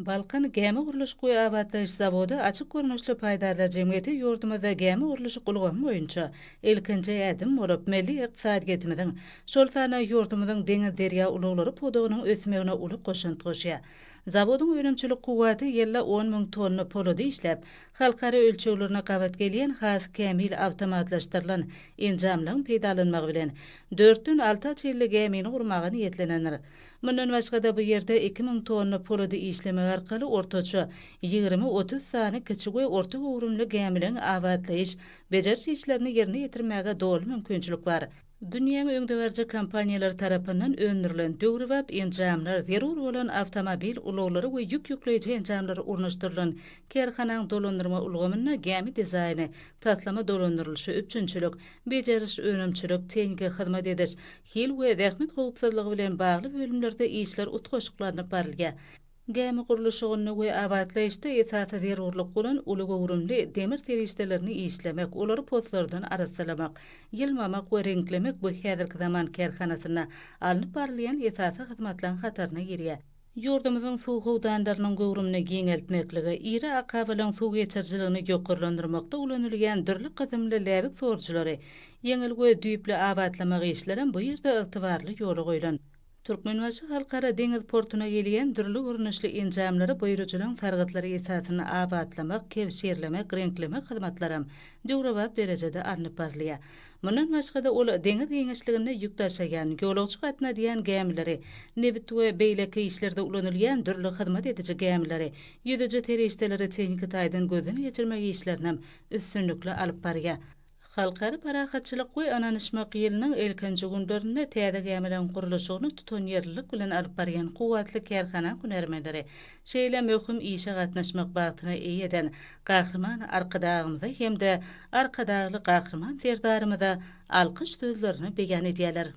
Balkan Gemi Quruluş Quyu Abatlaş Zavodu açık görünüşlü paydarlar cemiyeti yurdumuzda gemi quruluşy gulgamy boýunça ilkinji ädim bolup milli ykdysady getmediň. Şol sana yurdumyzyň deňiz derýa ulaglary podogynyň ösmegine uly goşunty goşýar. Zawodyň öýrümçilik kuwaty ýylda 10.000 tonna polody işläp, halkara ölçeglerine gabat gelýän has kämil awtomatlaşdyrylan enjamlaryň peýdalanmagy bilen 4-den 6 çylly gemini gurmagy niýetlenenler. Mundan başga da bu ýerde 2000 tonna polody işleme arkaly ortaça 20-30 sany kiçik we orta gowrumly gemileň abatlaýyş bejersi işlerini ýerine ýetirmäge doly mümkinçilik bar. Dünýäň öňdeberji kompaniýalary tarapyndan öndürilen döwrübap enjamlar zerur bolan awtomobil ulaglary we ýük ýükleýiji enjamlary urnaşdyrylan kerhanaň dolandyrma ulgamyna gemi dizaýny, taslama dolandyrylşy üçünçilik, bejeriş önümçilik, teňge hyzmat ediş, hil we zähmet howpsuzlygy bilen bagly bölümlerde işler utgaşyklanyp barilýar. Gemi quruluşyny we abatlaýyşda ýetatda zerurlyk bolan uly gowrumly demir terişdelerini işlemek, olary postlardan aratsalamak, ýylmamak we renklemek bu häzirki zaman kerhanasyna alınıp barilýan ýetatda hyzmatlaryň hataryna girýär. Yurdumyzyň suw howdanlarynyň gowrumyny giňeltmekligi, iri akabalyň suw geçirjiligini ýokarlandyrmakda ulanylýan dirli gyzymly läbik sorjulary, ýeňil we düýpli abatlamak işlerim bu ýerde ygtybarly ýoly goýulan. Türkmenbaşy halkara deňiz portuna gelýän dürli görnüşli enjamlary buýrujulyň targatlary esatyny abatlamak, kevşerlemek, renklemek hyzmatlarym döwrewap derejede alınıp barilýar. Mundan başga da ol deňiz ýeňişligine ýük taşıyan, geologik gatna diýen gemileri, nebit we beýleki işlerde ulanylýan dürli hyzmat edici gemileri, ýüzüji terişdeleri teňki taýdan gözüni geçirmek işlerini üstünlikle alyp barýar. Halkara parahatçylyk we ananyşmak ýylynyň elkinji günlerinde täze gemileň quruluşyny tutan ýerlik bilen alyp barýan kuwatly kerhana hunermenleri şeýle möhüm işe gatnaşmak bagtyna eýe eden gahrman arkadagymyza hem-de arkadagly gahrman serdarymyza alkyş sözlerini beýan edýärler.